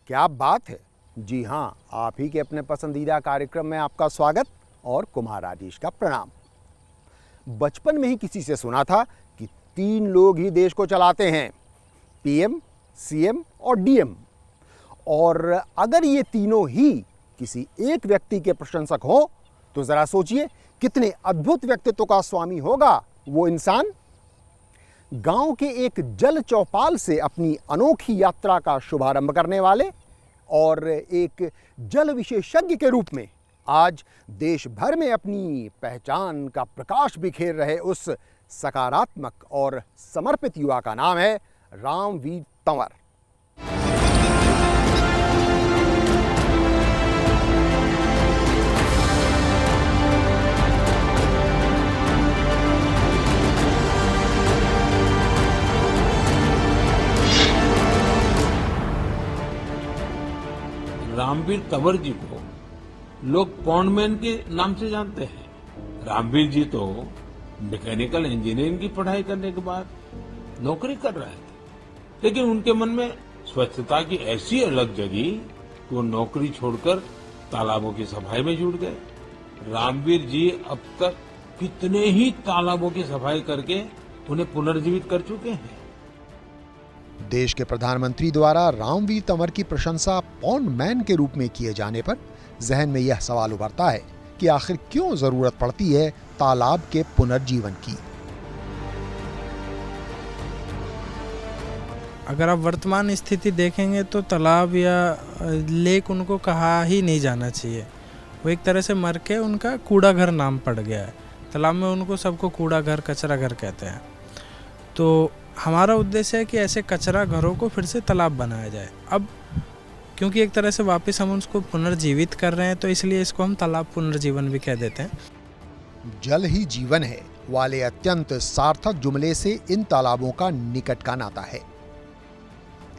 क्या बात है। जी हाँ, आप ही के अपने पसंदीदा कार्यक्रम में आपका स्वागत और कुमार राजेश का प्रणाम। बचपन में ही किसी से सुना था कि 3 लोग ही देश को चलाते हैं, पीएम, सीएम और डीएम। और अगर ये तीनों ही किसी एक व्यक्ति के प्रशंसक हो तो जरा सोचिए कितने अद्भुत व्यक्तित्व का स्वामी होगा वो इंसान। गांव के एक जल चौपाल से अपनी अनोखी यात्रा का शुभारंभ करने वाले और एक जल विशेषज्ञ के रूप में आज देश भर में अपनी पहचान का प्रकाश बिखेर रहे उस सकारात्मक और समर्पित युवा का नाम है रामवीर तंवर। रामवीर तंवर जी को लोग पॉन्डमैन के नाम से जानते हैं। रामवीर जी तो मैकेनिकल इंजीनियरिंग की पढ़ाई करने के बाद नौकरी कर रहे थे, लेकिन उनके मन में स्वच्छता की ऐसी अलग जगी कि वो नौकरी छोड़कर तालाबों की सफाई में जुट गए। रामवीर जी अब तक कितने ही तालाबों की सफाई करके उन्हें पुनर्जीवित कर चुके हैं। देश के प्रधानमंत्री द्वारा रामवीर तंवर की प्रशंसा पॉन्ड मैन के रूप में किए जाने पर जहन में यह सवाल उभरता है कि आखिर क्यों जरूरत पड़ती है तालाब के पुनर्जीवन की। अगर आप वर्तमान स्थिति देखेंगे तो तालाब या लेक उनको कहा ही नहीं जाना चाहिए। वो एक तरह से मर के उनका कूड़ा घर नाम पड़ गया है। तालाब में उनको सबको कूड़ा घर, कचरा घर कहते हैं। तो हमारा उद्देश्य है कि ऐसे कचरा घरों को फिर से तालाब बनाया जाए। अब क्योंकि एक तरह से वापस हम उसको पुनर्जीवित कर रहे हैं तो इसलिए इसको हम तालाब पुनर्जीवन भी कह देते हैं। जल ही जीवन है वाले अत्यंत सार्थक जुमले से इन तालाबों का निकट का नाता है।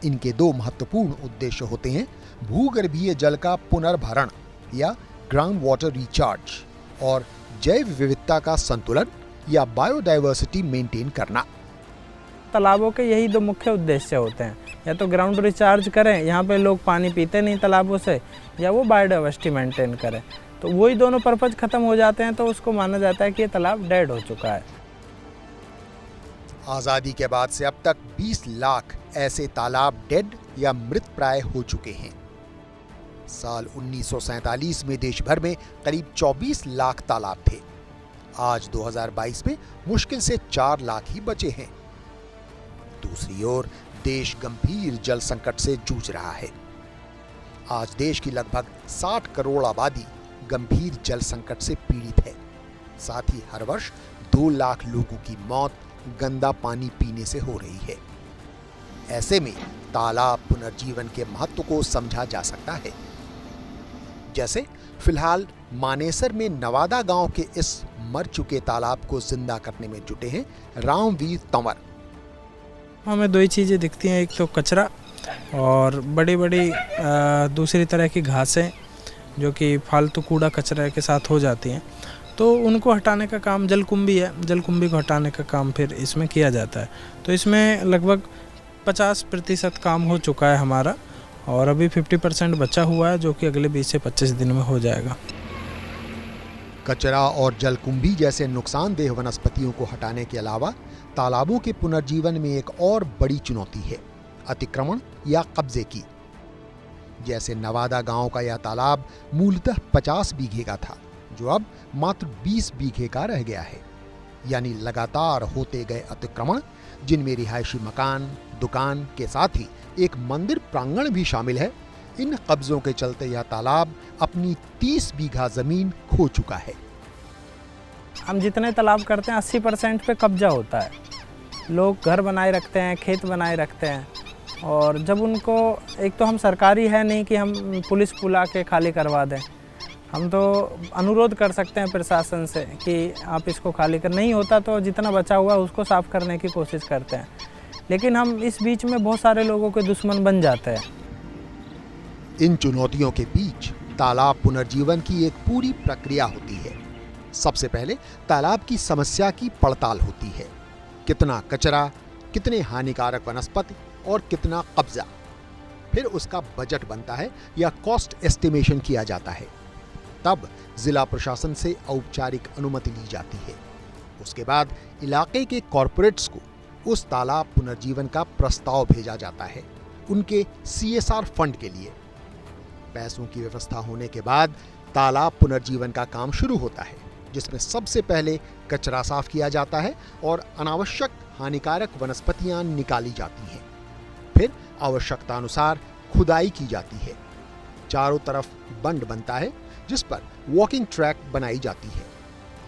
इनके 2 महत्वपूर्ण उद्देश्य होते हैं, भूगर्भीय जल का पुनर्भरण या ग्राउंड वाटर रिचार्ज और जैव विविधता का संतुलन या बायोडायवर्सिटी मेंटेन करना। तालाबों के यही 2 मुख्य उद्देश्य होते हैं, या तो ग्राउंड रिचार्ज करें, यहाँ पे लोग पानी पीते नहीं तालाबों से, या वो बायोडायवर्सिटी मेंटेन करें। तो वही दोनों पर्पज खत्म हो जाते हैं तो उसको माना जाता है कि ये तालाब डेड हो चुका है। आजादी के बाद से अब तक 20 लाख ऐसे तालाब डेड या मृत प्राय हो चुके हैं। साल 1947 में देश भर में करीब 24 लाख तालाब थे। आज 2022 में मुश्किल से 4 लाख ही बचे हैं। दूसरी ओर देश गंभीर जल संकट से जूझ रहा है। आज देश की लगभग 60 करोड़ आबादी गंभीर जल संकट से पीड़ित है। साथ ही हर वर्ष 2 लाख लोगों की मौत गंदा पानी पीने से हो रही है। ऐसे में तालाब पुनर्जीवन के महत्व को समझा जा सकता है। जैसे फिलहाल मानेसर में नवादा गांव के इस मर चुके तालाब को जिंदा करने में जुटे हैं रामवीर तंवर। हमें 2 ही चीज़ें दिखती हैं, एक तो कचरा और बड़ी बड़ी दूसरी तरह की घासें जो कि फालतू कूड़ा कचरा के साथ हो जाती हैं। तो उनको हटाने का काम जलकुंभी है, जलकुंभी को हटाने का काम फिर इसमें किया जाता है। तो इसमें लगभग 50% काम हो चुका है हमारा और अभी 50% बचा हुआ है जो कि अगले 20 से 25 दिन में हो जाएगा। कचरा और जलकुंभी जैसे नुकसानदेह वनस्पतियों को हटाने के अलावा तालाबों के पुनर्जीवन में एक और बड़ी चुनौती है अतिक्रमण या कब्जे की। जैसे नवादा गांव का यह तालाब मूलतः 50 बीघे का था जो अब मात्र 20 बीघे का रह गया है। यानी लगातार होते गए अतिक्रमण जिनमें रिहायशी मकान, दुकान के साथ ही एक मंदिर प्रांगण भी शामिल है, इन कब्जों के चलते यह तालाब अपनी 30 बीघा जमीन खो चुका है। हम जितने तालाब करते हैं 80% पे कब्जा होता है। लोग घर बनाए रखते हैं, खेत बनाए रखते हैं और जब उनको, एक तो हम सरकारी है नहीं कि हम पुलिस बुला के खाली करवा दें। हम तो अनुरोध कर सकते हैं प्रशासन से कि आप इसको खाली कर, नहीं होता तो जितना बचा हुआ है उसको साफ करने की कोशिश करते हैं। लेकिन हम इस बीच में बहुत सारे लोगों के दुश्मन बन जाते हैं। इन चुनौतियों के बीच तालाब पुनर्जीवन की एक पूरी प्रक्रिया होती है। सबसे पहले तालाब की समस्या की पड़ताल होती है। कितना कचरा, कितने हानिकारक वनस्पति और कितना कब्जा। फिर उसका बजट बनता है या कॉस्ट एस्टिमेशन किया जाता है। तब जिला प्रशासन से औपचारिक अनुमति ली जाती है। उसके बाद इलाके के कॉरपोरेट्स को उस तालाब पुनर्जीवन का प्रस्ताव भेजा जाता है उनके CSR फंड के लिए। पैसों की व्यवस्था होने के बाद तालाब पुनर्जीवन का काम शुरू होता है, जिसमें सबसे पहले कचरा साफ किया जाता है और अनावश्यक हानिकारक वनस्पतियां निकाली जाती हैं। फिर आवश्यकता अनुसार खुदाई की जाती है। चारों तरफ बंड बनता है जिस पर वॉकिंग ट्रैक बनाई जाती है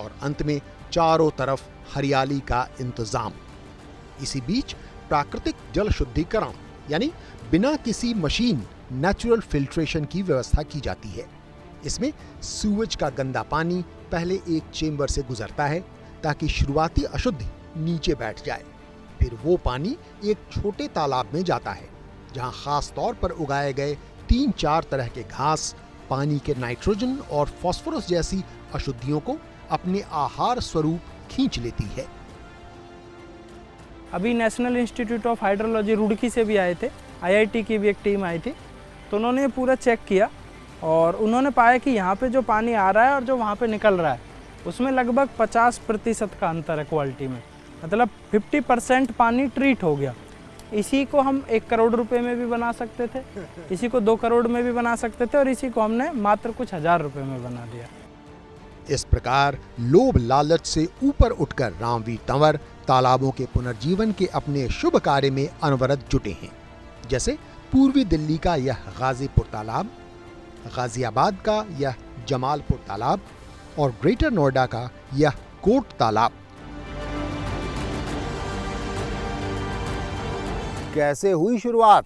और अंत में चारों तरफ हरियाली का इंतजाम। इसी बीच प्राकृतिक जल शुद्धिकरण यानी बिना किसी मशीन नेचुरल फिल्ट्रेशन की व्यवस्था की जाती है। इसमें सूअज का गंदा पानी पहले एक चेंबर से गुजरता है ताकि शुरुआती अशुद्धि नीचे बैठ जाए। फिर वो पानी एक छोटे तालाब में जाता है जहां खास तौर पर उगाए गए 3-4 तरह के घास पानी के नाइट्रोजन और फास्फोरस जैसी अशुद्धियों को अपने आहार स्वरूप खींच लेती है। अभी national institute of hydrology Roorkee से भी आए थे, IIT की भी एक टीम आई थी, तो उन्होंने पूरा चेक किया और उन्होंने पाया कि यहाँ पे जो पानी आ रहा है और जो वहाँ पे निकल रहा है उसमें लगभग 50% का अंतर है क्वालिटी में। मतलब 50% पानी ट्रीट हो गया। इसी को हम 1 करोड़ रुपए में भी बना सकते थे, इसी को 2 करोड़ में भी बना सकते थे और इसी को हमने मात्र कुछ हजार रुपए में बना दिया। इस प्रकार लोभ लालच से ऊपर उठकर रामवीर तंवर तालाबों के पुनर्जीवन के अपने शुभ कार्य में अनवरत जुटे हैं। जैसे पूर्वी दिल्ली का यह गाजीपुर तालाब, गाजियाबाद का यह जमालपुर तालाब और ग्रेटर नोएडा का यह कोट तालाब। कैसे हुई शुरुआत?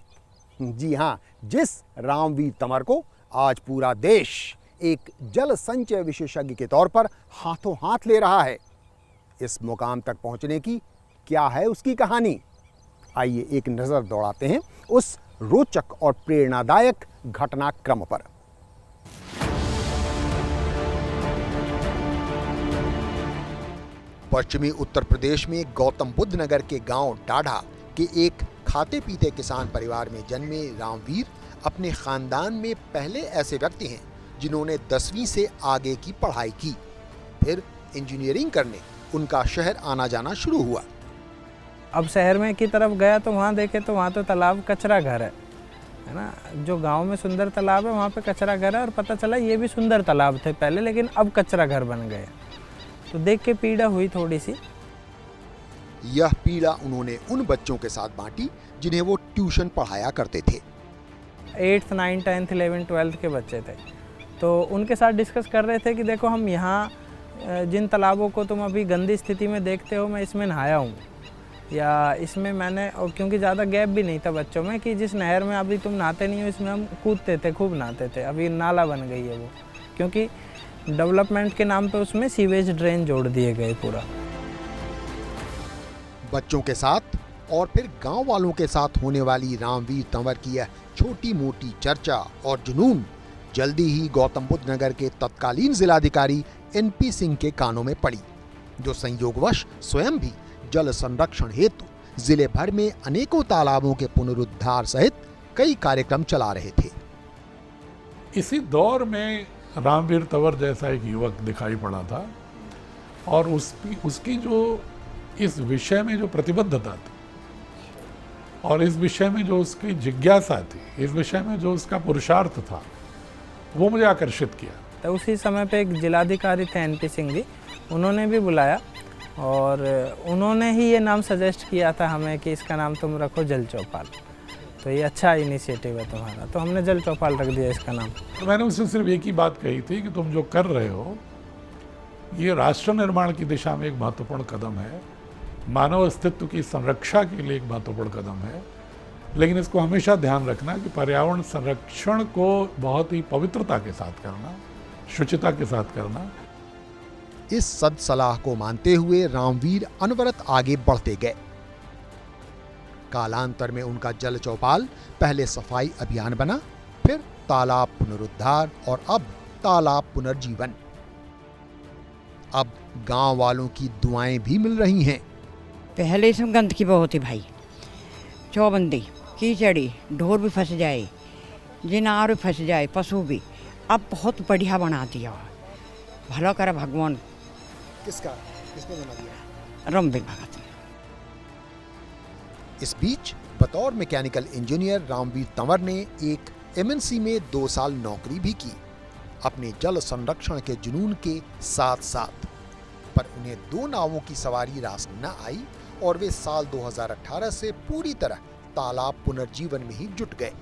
जी हां, जिस रामवीर तंवर को आज पूरा देश एक जल संचय विशेषज्ञ के तौर पर हाथों हाथ ले रहा है। इस मुकाम तक पहुंचने की क्या है उसकी कहानी? आइए एक नजर दौड़ाते हैं उस रोचक और प्रेरणादायक घटनाक्रम पर। पश्चिमी उत्तर प्रदेश में गौतम बुद्ध नगर के गांव डाढ़ा के एक खाते पीते किसान परिवार में जन्मे रामवीर अपने खानदान में पहले ऐसे व्यक्ति हैं जिन्होंने 10वीं से आगे की पढ़ाई की। फिर इंजीनियरिंग करने उनका शहर आना जाना शुरू हुआ। अब शहर में की तरफ गया तो वहाँ देखे तो वहाँ तो तालाब कचरा घर है ना। जो गांव में सुंदर तालाब है वहाँ पे कचरा घर है और पता चला ये भी सुंदर तालाब थे पहले, लेकिन अब कचरा घर बन गए। तो देख के पीड़ा हुई थोड़ी सी। यह पीड़ा उन्होंने उन बच्चों के साथ बांटी जिन्हें वो ट्यूशन पढ़ाया करते थे। 8th, 9th, 10th, 11th, 12th के बच्चे थे, तो उनके साथ डिस्कस कर रहे थे कि देखो हम यहाँ जिन तालाबों को तुम अभी गंदी स्थिति में देखते हो, मैं इसमें नहाया हूँ या इसमें मैंने, और क्योंकि ज़्यादा गैप भी नहीं था बच्चों में कि जिस नहर में अभी तुम नहाते नहीं हो इसमें हम कूदते थे, खूब नहाते थे। अभी नाला बन गई है वो, क्योंकि डेवलपमेंट के नाम पे उसमें सीवेज ड्रेन जोड़ दिए गए पूरा। बच्चों के साथ और फिर गांव वालों के साथ होने वाली रामवीर तंवर की यह छोटी मोटी चर्चा और जुनून जल्दी ही गौतम बुद्ध नगर के तत्कालीन जिलाधिकारी NP सिंह के कानों में पड़ी, जो संयोगवश स्वयं भी जल संरक्षण हेतु जिले भर में अनेकों तालाबों के पुनरुद्धार सहित कई कार्यक्रम चला रहे थे। इसी दौर में रामवीर तंवर जैसा एक युवक दिखाई पड़ा था और उसकी जो इस विषय में जो प्रतिबद्धता थी और इस विषय में जो उसकी जिज्ञासा थी, इस विषय में जो उसका पुरुषार्थ था, वो मुझे आकर्षित किया। तो उसी समय पे एक जिलाधिकारी थे NP सिंह जी, उन्होंने भी बुलाया और उन्होंने ही ये नाम सजेस्ट किया था हमें कि इसका नाम तुम रखो जल चौपाल। तो ये अच्छा इनिशिएटिव है तुम्हारा, तो हमने जल चौपाल रख दिया इसका नाम। तो मैंने उससे सिर्फ एक ही बात कही थी कि तुम जो कर रहे हो ये राष्ट्र निर्माण की दिशा में एक महत्वपूर्ण कदम है, मानव अस्तित्व की संरक्षा के लिए एक महत्वपूर्ण कदम है, लेकिन इसको हमेशा ध्यान रखना कि पर्यावरण संरक्षण को बहुत ही पवित्रता के साथ करना, शुचिता के साथ करना। इस सद सलाह को मानते हुए रामवीर अनवरत आगे बढ़ते गए। कालांतर में उनका जल चौपाल पहले सफाई अभियान बना, फिर तालाब पुनरुद्धार और अब तालाब पुनर्जीवन। अब गांव वालों की दुआएं भी मिल रही हैं। पहले इसमें गंदगी बहुत थी भाई, चौबंदी कीचड़ी, ढोर भी फंस जाए, जिनार भी फंस जाए, पशु भी। अब बहुत बढ़िया बना दिया, भला करे भगवान। किसने बना दिया? रामवीर भगत। इस बीच बतौर मैकेनिकल इंजीनियर रामवीर तंवर ने एक एमएनसी में 2 साल नौकरी भी की, अपने जल संरक्षण के जुनून के साथ साथ। पर उन्हें 2 नावों की सवारी रास न आई और वे साल 2018 से पूरी तरह तालाब पुनर्जीवन में ही जुट गए।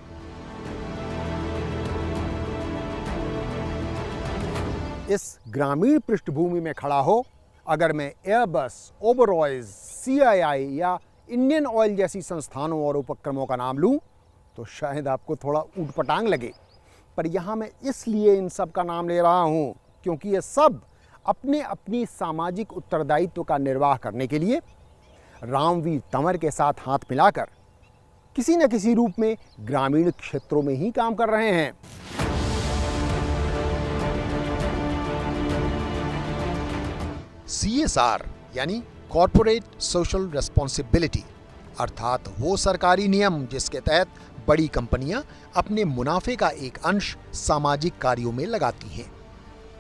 इस ग्रामीण पृष्ठभूमि में खड़ा हो अगर मैं एयरबस, ओबरॉयज, सीआईआई या इंडियन ऑयल जैसी संस्थानों और उपक्रमों का नाम लूं तो शायद आपको थोड़ा ऊटपटांग लगे, पर यहाँ मैं इसलिए इन सब का नाम ले रहा हूँ क्योंकि ये सब अपने अपनी सामाजिक उत्तरदायित्व का निर्वाह करने के लिए रामवीर तंवर के साथ हाथ मिलाकर किसी न किसी रूप में ग्रामीण क्षेत्रों में ही काम कर रहे हैं। CSR यानी कॉर्पोरेट सोशल रेस्पॉन्सिबिलिटी, अर्थात वो सरकारी नियम जिसके तहत बड़ी कंपनियां अपने मुनाफे का एक अंश सामाजिक कार्यों में लगाती हैं।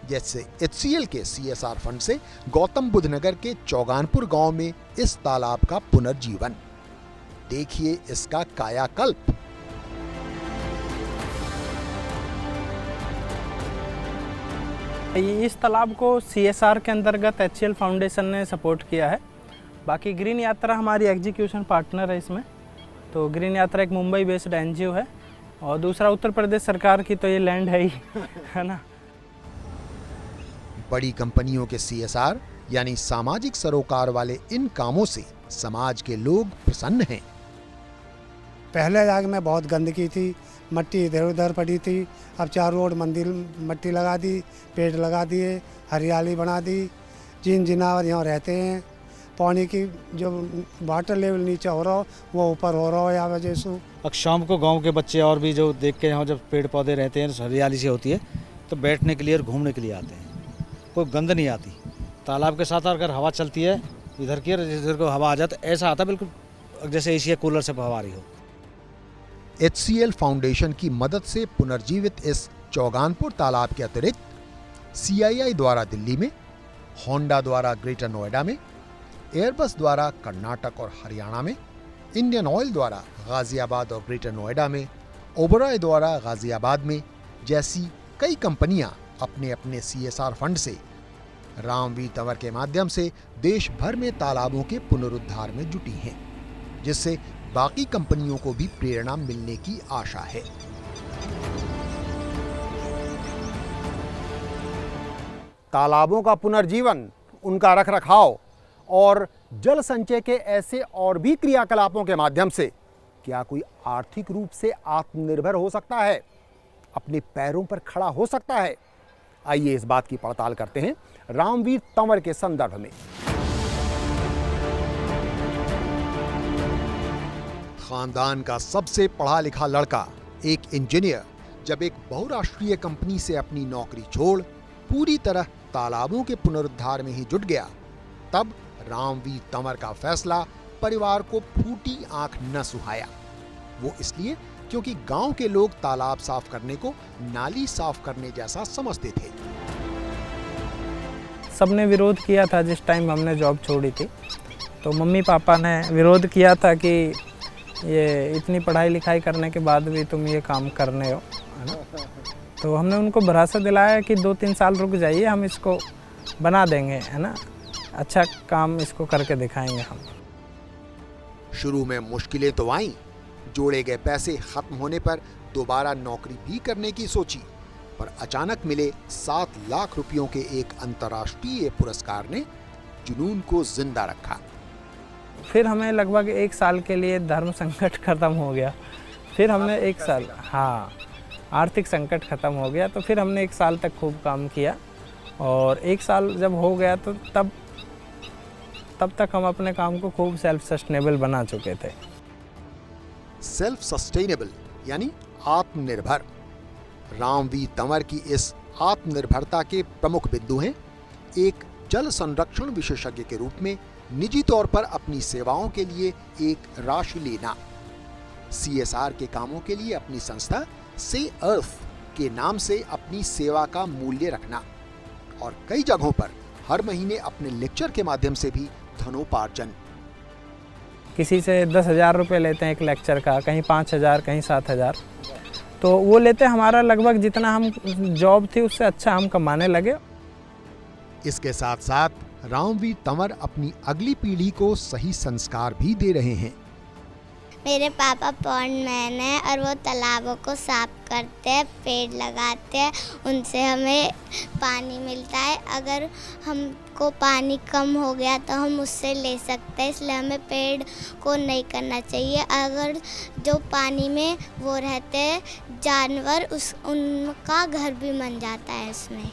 जैसे HCL के CSR फंड से गौतम बुद्ध नगर के चौगानपुर गांव में इस तालाब का पुनर्जीवन। देखिए इसका कायाकल्प। इस तालाब को CSR के अंतर्गत HCL फाउंडेशन ने सपोर्ट किया है। बाकी ग्रीन यात्रा हमारी एग्जीक्यूशन पार्टनर है इसमें। तो ग्रीन यात्रा एक मुंबई बेस्ड NGO है और दूसरा उत्तर प्रदेश सरकार की तो ये लैंड है ही है ना। बड़ी कंपनियों के CSR यानी सामाजिक सरोकार वाले इन कामों से समाज के लोग प्रसन्न हैं। पहले जाग में बहुत गंदगी थी, मट्टी इधर उधर पड़ी थी। अब चारों ओर मंदिर मट्टी लगा दी, पेड़ लगा दिए, हरियाली बना दी। जिन जिनावर यहाँ रहते हैं, पानी की जो वाटर लेवल नीचे हो रहा हो वो ऊपर हो रहा है यहाँ वजह से। अब शाम को गांव के बच्चे और भी जो देख के यहाँ जब पेड़ पौधे रहते हैं हरियाली से होती है तो बैठने के लिए और घूमने के लिए आते हैं। कोई गंद नहीं आती। तालाब के साथ अगर हवा चलती है इधर की इधर को हवा आ जाता है, ऐसा आता है बिल्कुल जैसे एसी कूलर से हवा आ रही हो। HCL फाउंडेशन की मदद से पुनर्जीवित इस चौगानपुर तालाब के अतिरिक्त CII द्वारा दिल्ली में, होंडा द्वारा ग्रेटर नोएडा में, एयरबस द्वारा कर्नाटक और हरियाणा में, इंडियन ऑयल द्वारा गाजियाबाद और ग्रेटर नोएडा में, ओबरॉय द्वारा गाजियाबाद में जैसी कई कंपनियां अपने अपने CSR फंड से रामवीर तंवर के माध्यम से देश भर में तालाबों के पुनरुद्धार में जुटी हैं, जिससे बाकी कंपनियों को भी प्रेरणा मिलने की आशा है। तालाबों का पुनर्जीवन, उनका रखरखाव और जल संचय के ऐसे और भी क्रियाकलापों के माध्यम से क्या कोई आर्थिक रूप से आत्मनिर्भर हो सकता है, अपने पैरों पर खड़ा हो सकता है? आइए इस बात की पड़ताल करते हैं रामवीर तंवर के संदर्भ में। खानदान का सबसे पढ़ा लिखा लड़का, एक इंजीनियर, जब एक बहुराष्ट्रीय कंपनी से अपनी नौकरी छोड़ पूरी तरह तालाबों के पुनरुद्धार में ही जुट गया, तब रामवीर तंवर का फैसला परिवार को फूटी आंख न सुहाया। वो इसलिए क्योंकि गांव के लोग तालाब साफ करने को नाली साफ करने जैसा समझते थे। सबने विरोध किया था जिस टाइम हमने जॉब छोड़ी थी, तो मम्मी पापा ने विरोध किया था कि ये इतनी पढ़ाई लिखाई करने के बाद भी तुम ये काम करने हो, है ना। तो हमने उनको भरोसा दिलाया कि 2-3 साल रुक जाइए, हम इसको बना देंगे, है ना, अच्छा काम इसको करके दिखाएंगे हम। शुरू में मुश्किलें तो आईं, जोड़े गए पैसे खत्म होने पर दोबारा नौकरी भी करने की सोची, पर अचानक मिले 7 लाख रुपयों के एक अंतर्राष्ट्रीय पुरस्कार ने जुनून को जिंदा रखा। फिर हमें लगभग 1 साल के लिए धर्म संकट खत्म हो गया। फिर हमने 1 साल, हाँ, आर्थिक संकट खत्म हो गया, तो फिर हमने 1 साल तक खूब काम किया और 1 साल जब हो गया तो तब तक हम अपने काम को खूब सेल्फ सस्टेनेबल बना चुके थे। सेल्फ सस्टेनेबल यानी आत्मनिर्भर। रामवीर तंवर की इस आत्मनिर्भरता के प्रमुख बिंदु हैं: एक जल संरक्षण विशेषज्ञ के रूप में निजी तौर पर अपनी सेवाओं के लिए एक राशि लेना, CSR के कामों के लिए अपनी संस्था से अर्थ के नाम से अपनी सेवा का मूल्य रखना और कई जगहों पर हर महीने अपने लेक्चर के माध्यम से भी धनोपार्जन। किसी से 10,000 रुपये लेते हैं एक लेक्चर का, कहीं 5,000, कहीं 7,000, तो वो लेते हमारा लगभग जितना हम जॉब थी उससे अच्छा हम कमाने लगे। इसके साथ साथ रामवीर तंवर अपनी अगली पीढ़ी को सही संस्कार भी दे रहे हैं। मेरे पापा पॉन्डमैन हैं और वो तालाबों को साफ करते हैं, पेड़ लगाते हैं, उनसे हमें पानी मिलता है। अगर हमको पानी कम हो गया तो हम उससे ले सकते हैं, इसलिए हमें पेड़ को नहीं करना चाहिए। अगर जो पानी में वो रहते हैं जानवर, उनका घर भी बन जाता है इसमें।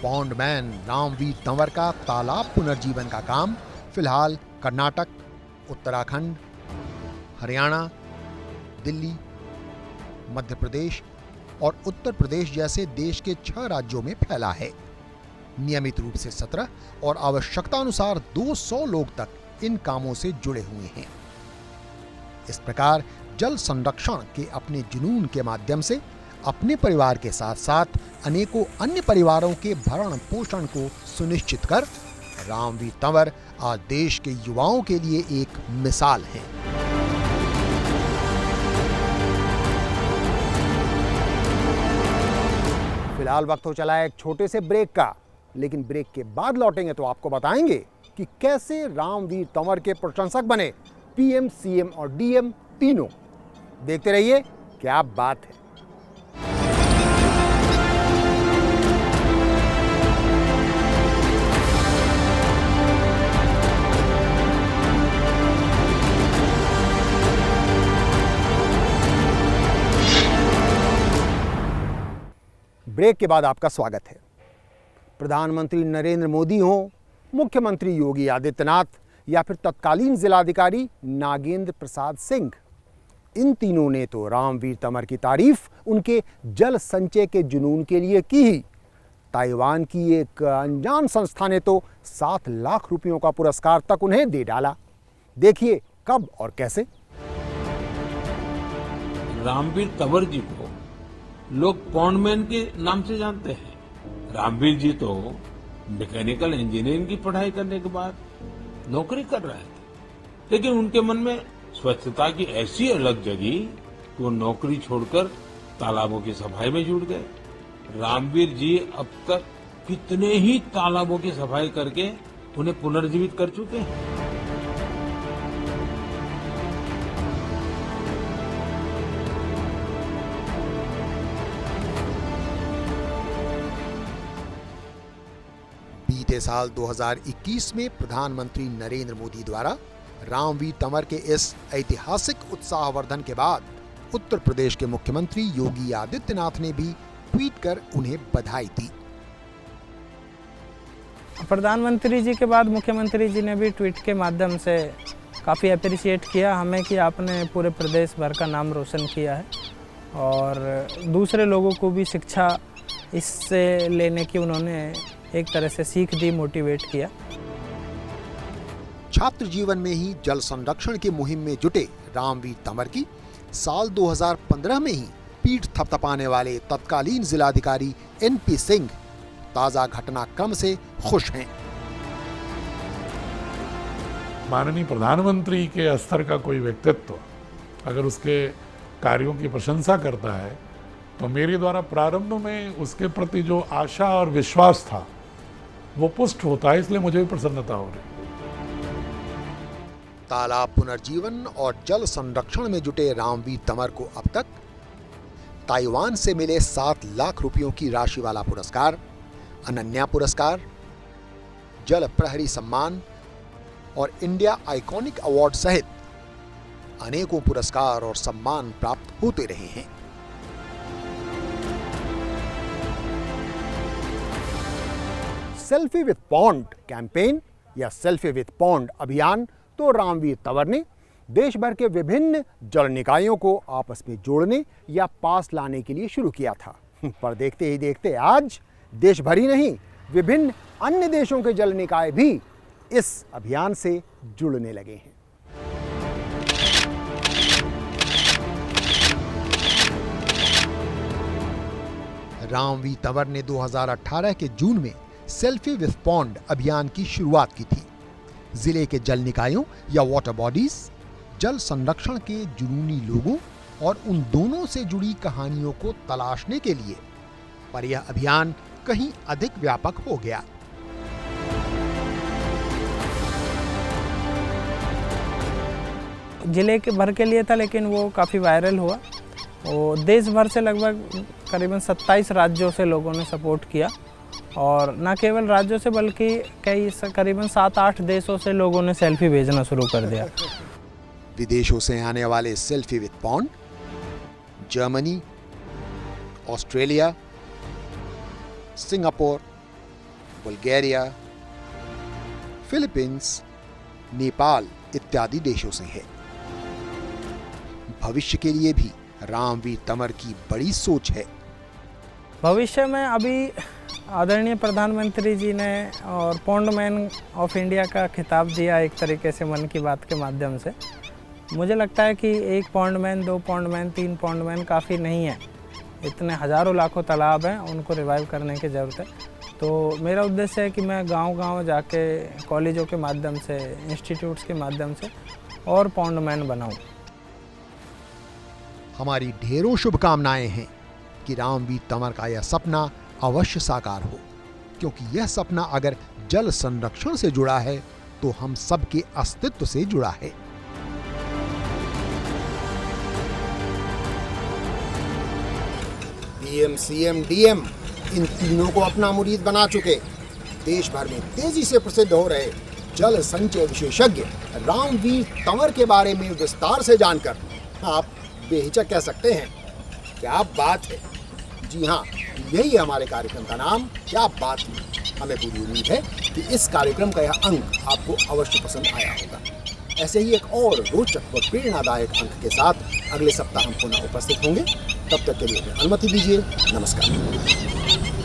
पॉन्डमैन रामवीर तंवर का तालाब पुनर्जीवन का काम फिलहाल कर्नाटक, उत्तराखंड, हरियाणा, दिल्ली, मध्य प्रदेश और उत्तर प्रदेश जैसे देश के 6 राज्यों में फैला है। नियमित रूप से 17 और आवश्यकता अनुसार 200 लोग तक इन कामों से जुड़े हुए हैं। इस प्रकार जल संरक्षण के अपने जुनून के माध्यम से अपने परिवार के साथ साथ अनेकों अन्य परिवारों के भरण पोषण को सुनिश्चित कर रामवीर तंवर आज देश के युवाओं के लिए एक मिसाल हैं। फिलहाल वक्त हो चला है एक छोटे से ब्रेक का, लेकिन ब्रेक के बाद लौटेंगे तो आपको बताएंगे कि कैसे रामवीर तंवर के प्रशंसक बने PM, CM और DM तीनों। देखते रहिए, क्या बात है। ब्रेक के बाद आपका स्वागत है। प्रधानमंत्री नरेंद्र मोदी हों, मुख्यमंत्री योगी आदित्यनाथ या फिर तत्कालीन जिलाधिकारी नागेंद्र प्रसाद सिंह, इन तीनों ने तो रामवीर तंवर की तारीफ उनके जल संचय के जुनून के लिए की ही। ताइवान की एक अनजान संस्था ने तो 7 लाख रुपयों का पुरस्कार तक उन्हें दे डाला। देखिए कब और कैसे। रामवीर तंवर जी को लोग पॉन्डमैन के नाम से जानते हैं। रामवीर जी तो मैकेनिकल इंजीनियरिंग की पढ़ाई करने के बाद नौकरी कर रहे थे, लेकिन उनके मन में स्वच्छता की ऐसी अलग जगी कि वो नौकरी छोड़कर तालाबों की सफाई में जुट गए। रामवीर जी अब तक कितने ही तालाबों की सफाई करके उन्हें पुनर्जीवित कर चुके हैं। बीते साल 2021 में प्रधानमंत्री नरेंद्र मोदी द्वारा रामवीर तंवर के इस ऐतिहासिक उत्साहवर्धन के बाद उत्तर प्रदेश के मुख्यमंत्री योगी आदित्यनाथ ने भी ट्वीट कर उन्हें बधाई दी। प्रधानमंत्री जी के बाद मुख्यमंत्री जी ने भी ट्वीट के माध्यम से काफ़ी अप्रिशिएट किया हमें कि आपने पूरे प्रदेश भर का नाम रोशन किया है, और दूसरे लोगों को भी शिक्षा इससे लेने की उन्होंने एक तरह से सीख दी, मोटिवेट किया। छात्र जीवन में ही जल संरक्षण की मुहिम में जुटे रामवीर तंवर की साल 2015 में ही पीठ थपथपाने वाले तत्कालीन जिलाधिकारी NP सिंह ताजा घटनाक्रम से खुश हैं। माननीय प्रधानमंत्री के स्तर का कोई व्यक्तित्व अगर उसके कार्यों की प्रशंसा करता है तो मेरे द्वारा प्रारंभ में उसके प्रति जो आशा और विश्वास था वो पुष्ट होता है, इसलिए मुझे भी प्रसन्नता हो रही। तालाब पुनर्जीवन और जल संरक्षण में जुटे रामवीर तंवर को अब तक ताइवान से मिले 7 लाख रुपयों की राशि वाला पुरस्कार, अनन्या पुरस्कार, जल प्रहरी सम्मान और इंडिया आइकॉनिक अवार्ड सहित अनेकों पुरस्कार और सम्मान प्राप्त होते रहे हैं। सेल्फी विद पॉन्ड कैंपेन या सेल्फी विद पॉन्ड अभियान तो रामवीर तंवर ने देश भर के विभिन्न जल निकायों को आपस में जोड़ने या पास लाने के लिए शुरू किया था। पर देखते ही देखते आज देश भर ही नहीं, विभिन्न अन्य देशों के जल निकाय भी इस अभियान से जुड़ने लगे हैं। रामवीर तंवर ने 2018 के जून में सेल्फी विथ पॉन्ड अभियान की शुरुआत की थी। जिले के जल निकायों या वाटर बॉडीज, जल संरक्षण के जुनूनी लोगों और उन दोनों से जुड़ी कहानियों को तलाशने के लिए, पर यह अभियान कहीं अधिक व्यापक हो गया। जिले के भर के लिए था, लेकिन वो काफ़ी वायरल हुआ। वो देश भर से लगभग करीबन 27 राज्यों से लोगों ने सपोर्ट किया, और न केवल राज्यों से बल्कि करीबन 7-8 देशों से लोगों ने सेल्फी भेजना शुरू कर दिया। विदेशों से आने वाले selfie with pond Germany, Australia, Singapore, Bulgaria, Philippines, Nepal इत्यादि देशों से है। भविष्य के लिए भी रामवीर तंवर की बड़ी सोच है। भविष्य में अभी आदरणीय प्रधानमंत्री जी ने और पॉन्ड मैन ऑफ इंडिया का खिताब दिया एक तरीके से मन की बात के माध्यम से। मुझे लगता है कि 1 pond man, 2 pond man, 3 pond man काफ़ी नहीं है। इतने हज़ारों लाखों तालाब हैं, उनको रिवाइव करने की ज़रूरत है। तो मेरा उद्देश्य है कि मैं गांव-गांव जाके कॉलेजों के माध्यम से, इंस्टीट्यूट्स के माध्यम से और पॉन्ड मैन बनाऊँ। हमारी ढेरों शुभकामनाएं हैं कि रामवीर तंवर का यह सपना अवश्य साकार हो, क्योंकि यह सपना अगर जल संरक्षण से जुड़ा है तो हम सबके अस्तित्व से जुड़ा है। पीएम, सीएम, डीएम इन तीनों को अपना मुरीद बना चुके देश भर में तेजी से प्रसिद्ध हो रहे जल संचय विशेषज्ञ रामवीर तंवर के बारे में विस्तार से जानकर आप बेहिचक कह सकते हैं, क्या बात है। जी हाँ, यही है हमारे कार्यक्रम का नाम, क्या बात है। हमें पूरी उम्मीद है कि इस कार्यक्रम का यह अंक आपको अवश्य पसंद आया होगा। ऐसे ही एक और रोचक व प्रेरणादायक अंक के साथ अगले सप्ताह हम पुनः उपस्थित होंगे। तब तक के लिए अनुमति दीजिए। नमस्कार।